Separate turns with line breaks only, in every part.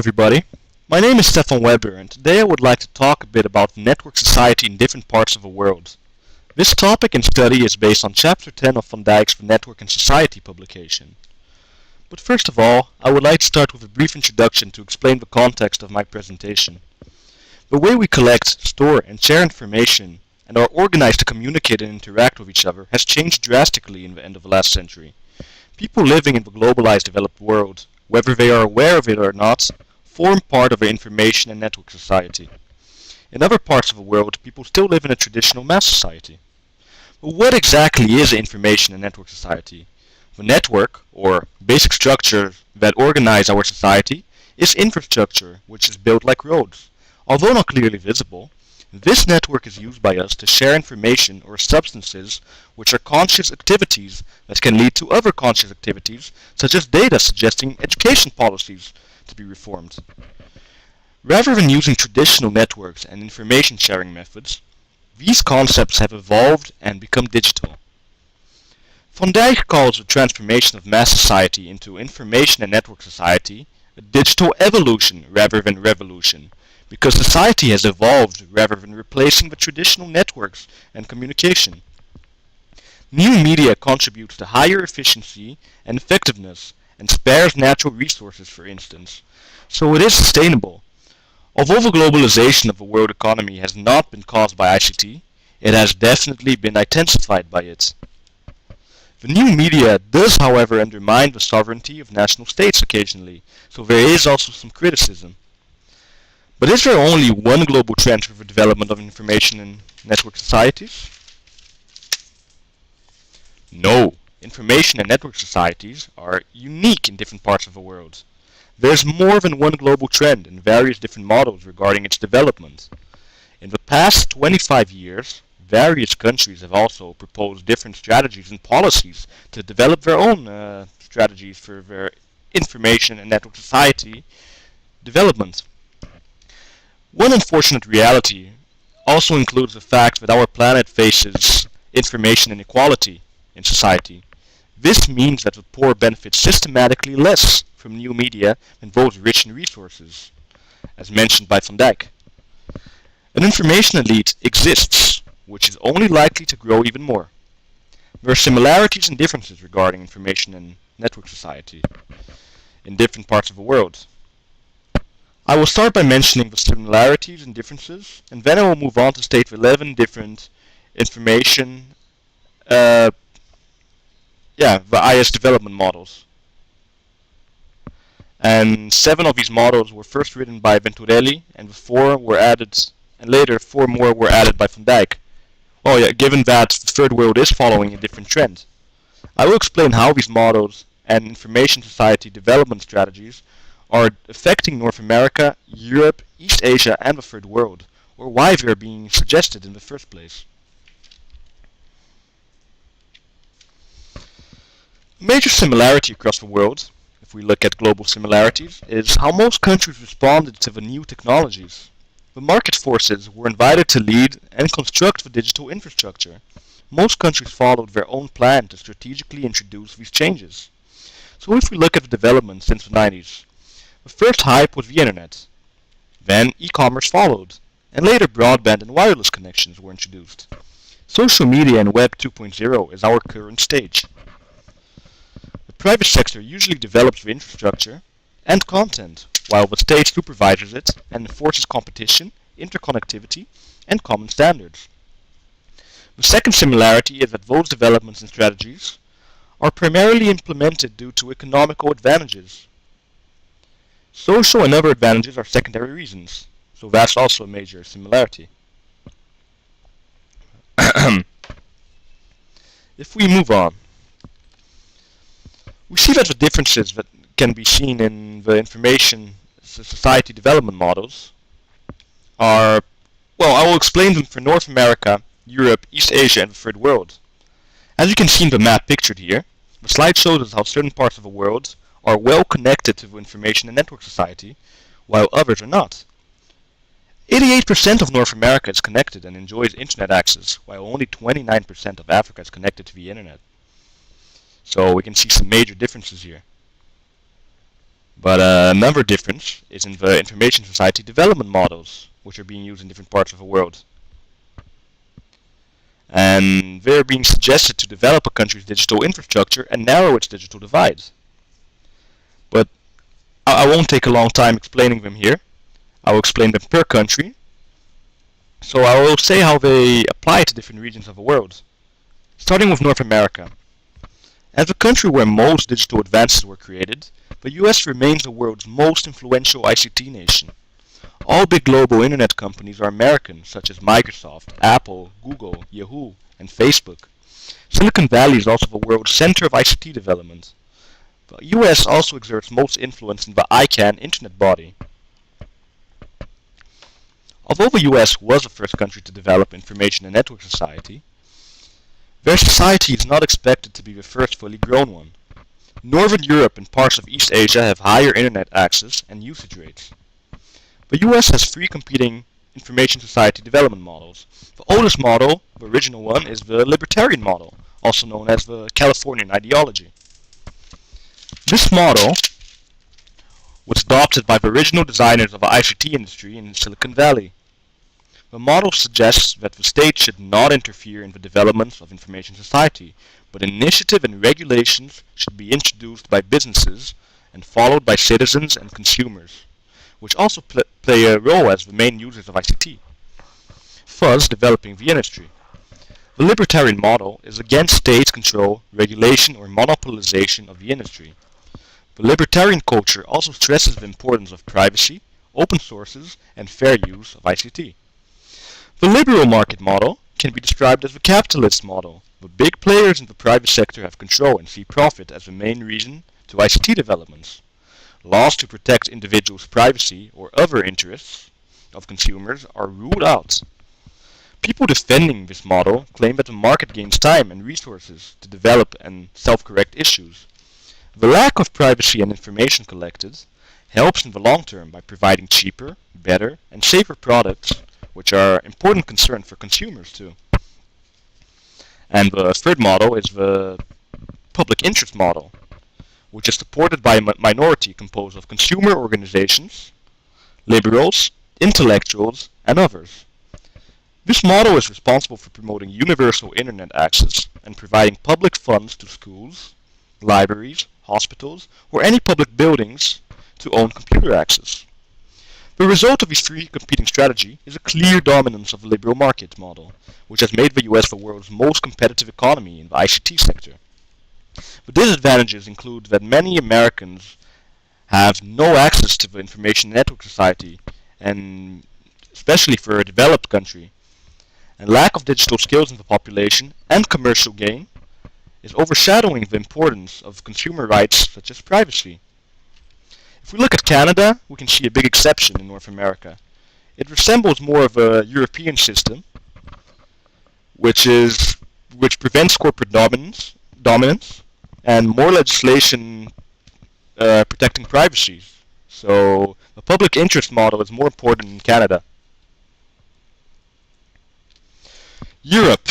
everybody, my name is Stefan and today I would like to talk a bit about network society in different parts of the world. This topic and study is based on Chapter 10 of Van Dijk's The Network and Society publication. But first of all, I would like to start with a brief introduction to explain the context of my presentation. The way we collect, store and share information and are organized to communicate and interact with each other has changed drastically in the end of the last century. People living in the globalized developed world, whether they are aware of it or not, form part of the information and network society. In other parts of the world, people still live in a traditional mass society. But what exactly is information and network society? The network, or basic structure that organize our society, is infrastructure, which is built like roads. Although not clearly visible, this network is used by us to share information or substances which are conscious activities that can lead to other conscious activities, such as data suggesting education policies to be reformed. Rather than using traditional networks and information sharing methods, these concepts have evolved and become digital. Van Dijk calls the transformation of mass society into information and network society a digital evolution rather than revolution, because society has evolved rather than replacing the traditional networks and communication. New media contributes to higher efficiency and effectiveness and spares natural resources, for instance, so it is sustainable. Although the globalization of the world economy has not been caused by ICT, it has definitely been intensified by it. The new media does, however, undermine the sovereignty of national states occasionally, so there is also some criticism. But is there only one global trend for the development of information and network societies? No, information and network societies are unique in different parts of the world. There's more than one global trend and various different models regarding its development. In the past 25 years, various countries have also proposed different strategies and policies to develop their own strategies for their information and network society development. One unfortunate reality also includes the fact that our planet faces information inequality in society. This means that the poor benefit systematically less from new media than those rich in resources, as mentioned by Van Dijk. An information elite exists, which is only likely to grow even more. There are similarities and differences regarding information and network society in different parts of the world. I will start by mentioning the similarities and differences, and then I will move on to state the 11 different information the IS development models. And 7 of these models were first written by Venturelli, and 4 were added, and later 4 more were added by Van Dijk. Given that the third world is following a different trend. I will explain how these models and information society development strategies are affecting North America, Europe, East Asia and the third world, or why they are being suggested in the first place. A major similarity across the world, if we look at global similarities, is how most countries responded to the new technologies. The market forces were invited to lead and construct the digital infrastructure. Most countries followed their own plan to strategically introduce these changes. So if we look at the development since the 90s, the first hype was the internet. Then e-commerce followed, and later broadband and wireless connections were introduced. Social media and Web 2.0 is our current stage. The private sector usually develops the infrastructure and content, while the state supervises it and enforces competition, interconnectivity, and common standards. The second similarity is that those developments and strategies are primarily implemented due to economical advantages. Social and other advantages are secondary reasons, so that's also a major similarity. If we move on, we see that the differences that can be seen in the information society development models are, I will explain them for North America, Europe, East Asia, and the third world. As you can see in the map pictured here, the slide shows us how certain parts of the world are well connected to the information and network society, while others are not. 88% of North America is connected and enjoys internet access, while only 29% of Africa is connected to the internet. So we can see some major differences here. But another difference is in the information society development models, which are being used in different parts of the world. And they're being suggested to develop a country's digital infrastructure and narrow its digital divide. But I won't take a long time explaining them here. I will explain them per country. So I will say how they apply to different regions of the world. Starting with North America. As a country where most digital advances were created, the US remains the world's most influential ICT nation. All big global internet companies are American, such as Microsoft, Apple, Google, Yahoo, and Facebook. Silicon Valley is also the world's center of ICT development. The US also exerts most influence in the ICANN internet body. Although the US was the first country to develop information and network society, their society is not expected to be the first fully grown one. Northern Europe and parts of East Asia have higher internet access and usage rates. The US has three competing information society development models. The oldest model, the original one, is the libertarian model, also known as the Californian ideology. This model was adopted by the original designers of the ICT industry in Silicon Valley. The model suggests that the state should not interfere in the development of information society, but initiative and regulations should be introduced by businesses and followed by citizens and consumers, which also play a role as the main users of ICT, thus developing the industry. The libertarian model is against state control, regulation, or monopolization of the industry. The libertarian culture also stresses the importance of privacy, open sources, and fair use of ICT. The liberal market model can be described as the capitalist model, but big players in the private sector have control and see profit as the main reason to ICT developments. Laws to protect individuals' privacy or other interests of consumers are ruled out. People defending this model claim that the market gains time and resources to develop and self-correct issues. The lack of privacy and information collected helps in the long term by providing cheaper, better, and safer products, which are important concern for consumers too. And the third model is the public interest model, which is supported by a minority composed of consumer organizations, liberals, intellectuals, and others. This model is responsible for promoting universal internet access and providing public funds to schools, libraries, hospitals, or any public buildings to own computer access. The result of these three competing strategies is a clear dominance of the liberal market model, which has made the US the world's most competitive economy in the ICT sector. The disadvantages include that many Americans have no access to the information network society, and especially for a developed country, and lack of digital skills in the population and commercial gain is overshadowing the importance of consumer rights such as privacy. If we look at Canada, we can see a big exception in North America. It resembles more of a European system, which prevents corporate dominance and more legislation protecting privacy. So the public interest model is more important in Canada. Europe.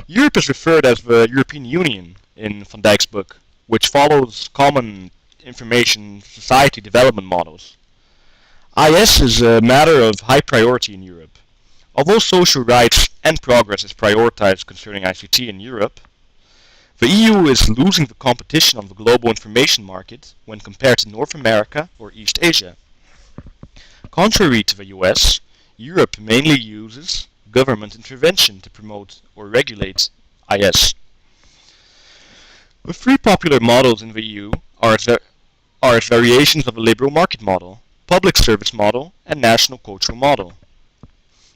Europe is referred as the European Union in Van Dijk's book, which follows common information society development models. IS is a matter of high priority in Europe. Although social rights and progress is prioritized concerning ICT in Europe, the EU is losing the competition on the global information market when compared to North America or East Asia. Contrary to the US, Europe mainly uses government intervention to promote or regulate IS. The three popular models in the EU are as variations of the liberal market model, public service model, and national cultural model.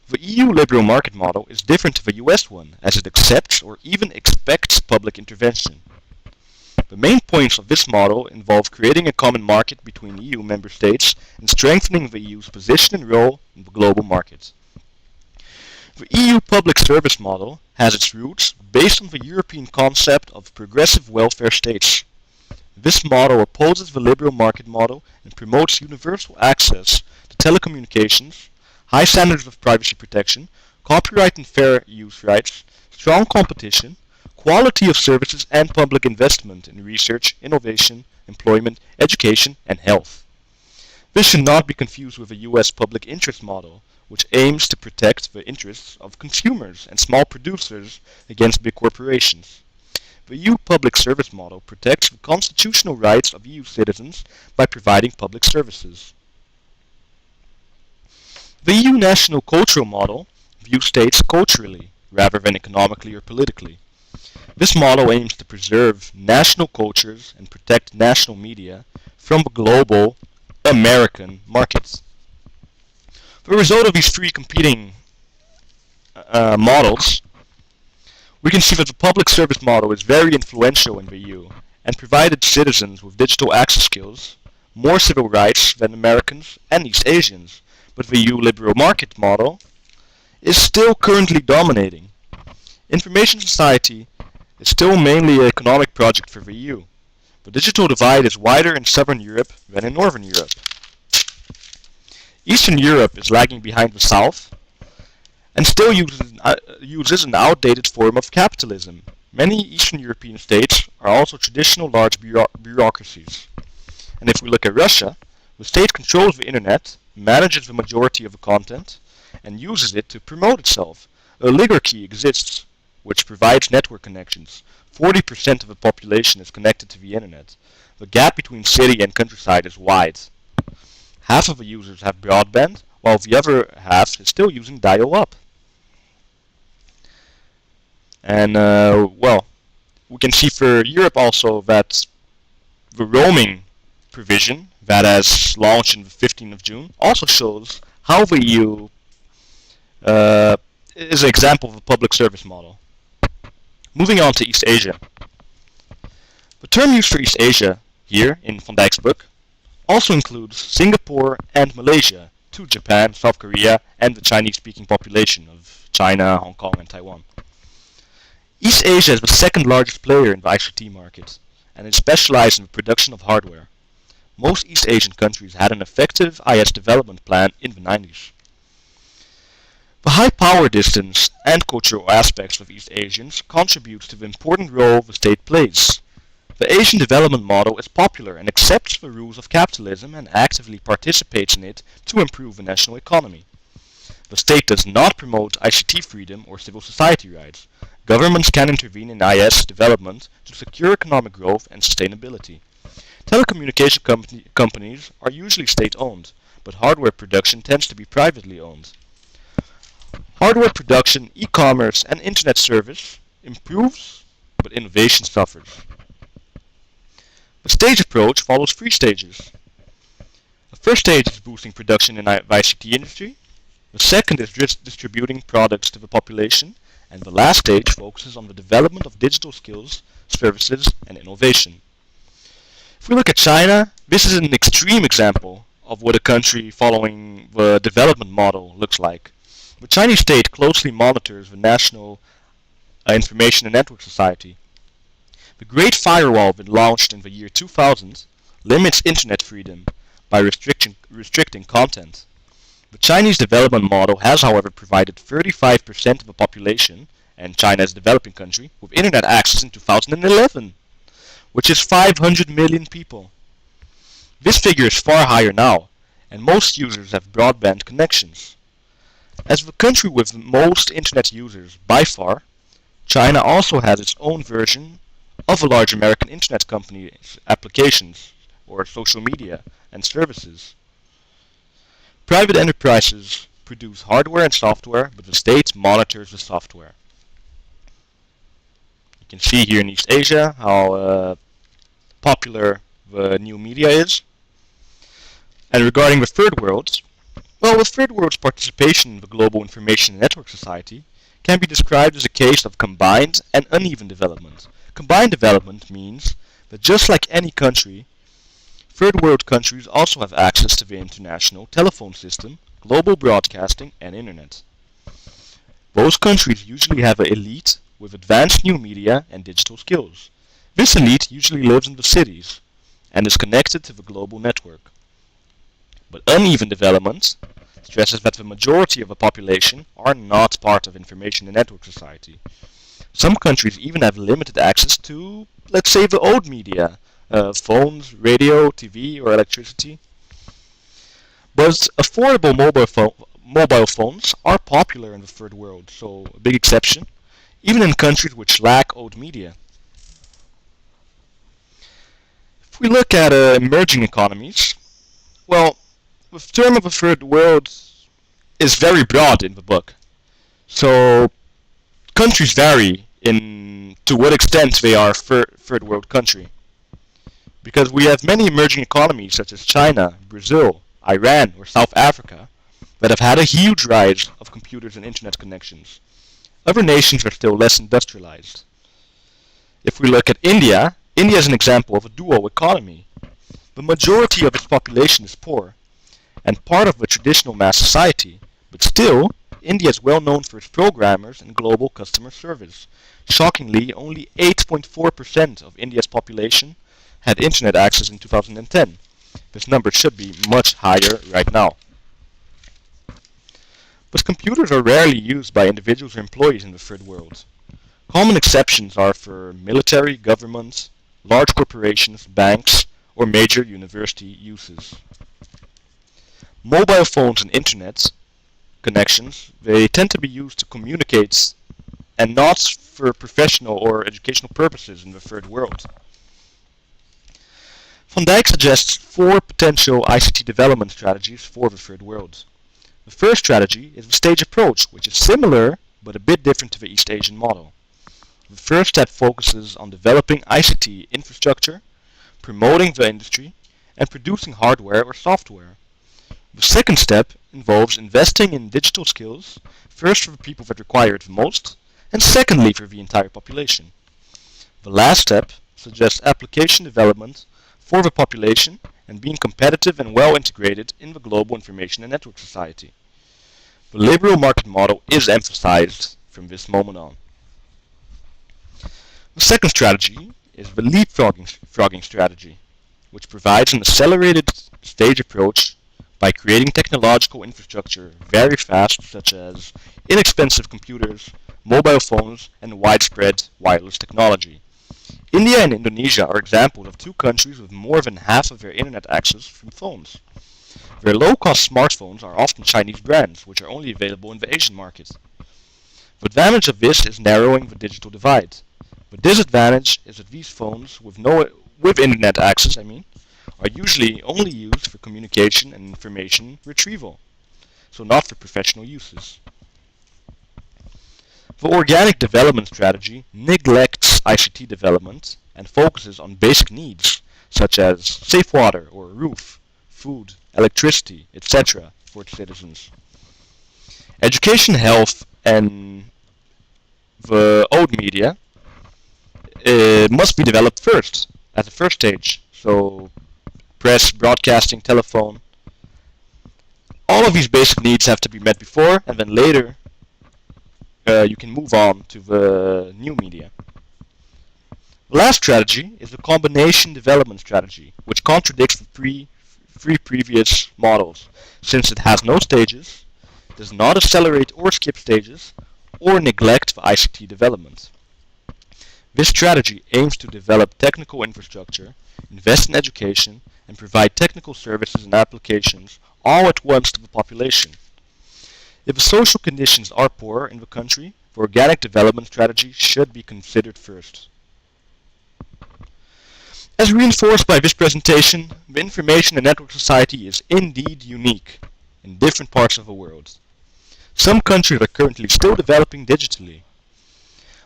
The EU liberal market model is different to the US one, as it accepts or even expects public intervention. The main points of this model involve creating a common market between EU member states and strengthening the EU's position and role in the global market. The EU public service model has its roots based on the European concept of progressive welfare states. This model opposes the liberal market model and promotes universal access to telecommunications, high standards of privacy protection, copyright and fair use rights, strong competition, quality of services and public investment in research, innovation, employment, education, and health. This should not be confused with a US public interest model, which aims to protect the interests of consumers and small producers against big corporations. The EU public service model protects the constitutional rights of EU citizens by providing public services. The EU national cultural model views states culturally rather than economically or politically. This model aims to preserve national cultures and protect national media from the global American markets. The result of these three competing models, we can see that the public service model is very influential in the EU and provided citizens with digital access skills, more civil rights than Americans and East Asians, but the EU liberal market model is still currently dominating. Information society is still mainly an economic project for the EU. The digital divide is wider in Southern Europe than in Northern Europe. Eastern Europe is lagging behind the South and still uses an outdated form of capitalism. Many Eastern European states are also traditional large bureaucracies. And if we look at Russia, the state controls the internet, manages the majority of the content, and uses it to promote itself. An oligarchy exists, which provides network connections. 40% of the population is connected to the internet. The gap between city and countryside is wide. Half of the users have broadband, while the other half is still using dial-up. And, well, we can see for Europe also that the roaming provision that has launched on the 15th of June also shows how the EU is an example of a public service model. Moving on to East Asia. The term used for East Asia here in Van Dijk's book also includes Singapore and Malaysia, to Japan, South Korea, and the Chinese-speaking population of China, Hong Kong, and Taiwan. East Asia is the second largest player in the ICT market, and is specialized in the production of hardware. Most East Asian countries had an effective IS development plan in the 90s. The high power distance and cultural aspects of East Asians contributes to the important role the state plays. The Asian development model is popular and accepts the rules of capitalism and actively participates in it to improve the national economy. The state does not promote ICT freedom or civil society rights. Governments can intervene in IS development to secure economic growth and sustainability. Telecommunication companies are usually state-owned, but hardware production tends to be privately owned. Hardware production, e-commerce, and internet service improves, but innovation suffers. The stage approach follows three stages. The first stage is boosting production in the ICT industry. The second is distributing products to the population. And the last stage focuses on the development of digital skills, services, and innovation. If we look at China, this is an extreme example of what a country following the development model looks like. The Chinese state closely monitors the national information and network society. The Great Firewall that launched in the year 2000 limits internet freedom by restricting content. The Chinese development model has, however, provided 35% of the population, and China is a developing country, with internet access in 2011, which is 500 million people. This figure is far higher now, and most users have broadband connections. As the country with the most internet users by far, China also has its own version of a large American internet company's applications, or social media, and services. Private enterprises produce hardware and software, but the state monitors the software. You can see here in East Asia how popular the new media is. And regarding the third world, well, the third world's participation in the global information and network society can be described as a case of combined and uneven development. Combined development means that just like any country, third world countries also have access to the international telephone system, global broadcasting, and internet. Those countries usually have an elite with advanced new media and digital skills. This elite usually lives in the cities and is connected to the global network. But uneven development stresses that the majority of the population are not part of information and network society. Some countries even have limited access to, let's say, the old media, phones, radio, TV, or electricity. But affordable mobile phones are popular in the third world, so a big exception, even in countries which lack old media. If we look at emerging economies, well, the term of the third world is very broad in the book. So countries vary in to what extent they are third world country. Because we have many emerging economies such as China, Brazil, Iran, or South Africa that have had a huge rise of computers and internet connections. Other nations are still less industrialized. If we look at India, India is an example of a dual economy. The majority of its population is poor, and part of a traditional mass society, but still, India is well known for its programmers and global customer service. Shockingly, only 8.4% of India's population had internet access in 2010. This number should be much higher right now. But computers are rarely used by individuals or employees in the third world. Common exceptions are for military, government, large corporations, banks, or major university uses. Mobile phones and internet connections, they tend to be used to communicate and not for professional or educational purposes in the third world. Van Dijk suggests four potential ICT development strategies for the third world. The first strategy is the stage approach, which is similar but a bit different to the East Asian model. The first step focuses on developing ICT infrastructure, promoting the industry, and producing hardware or software. The second step involves investing in digital skills, first for the people that require it the most, and secondly for the entire population. The last step suggests application development for the population and being competitive and well integrated in the global information and network society. The liberal market model is emphasized from this moment on. The second strategy is the leapfrogging strategy, which provides an accelerated stage approach by creating technological infrastructure very fast, such as inexpensive computers, mobile phones, and widespread wireless technology. India and Indonesia are examples of two countries with more than half of their internet access from phones. Their low-cost smartphones are often Chinese brands, which are only available in the Asian market. The advantage of this is narrowing the digital divide. The disadvantage is that these phones with internet access, are usually only used for communication and information retrieval, so not for professional uses. The organic development strategy neglects ICT development and focuses on basic needs such as safe water or a roof, food, electricity, etc. for its citizens. Education, health, and the old media must be developed first, at the first stage. So press, broadcasting, telephone. All of these basic needs have to be met before, and then later you can move on to the new media. The last strategy is the combination development strategy, which contradicts the three previous models, since it has no stages, does not accelerate or skip stages, or neglect the ICT development. This strategy aims to develop technical infrastructure, invest in education, and provide technical services and applications all at once to the population. If the social conditions are poor in the country, the organic development strategy should be considered first. As reinforced by this presentation, the information and network society is indeed unique in different parts of the world. Some countries are currently still developing digitally.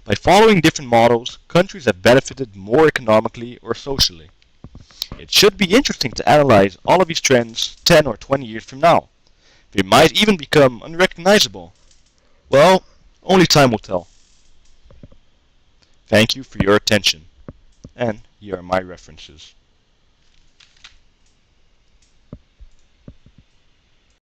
By following different models, countries have benefited more economically or socially. It should be interesting to analyze all of these trends 10 or 20 years from now. They might even become unrecognizable. Well, only time will tell. Thank you for your attention. And here are my references.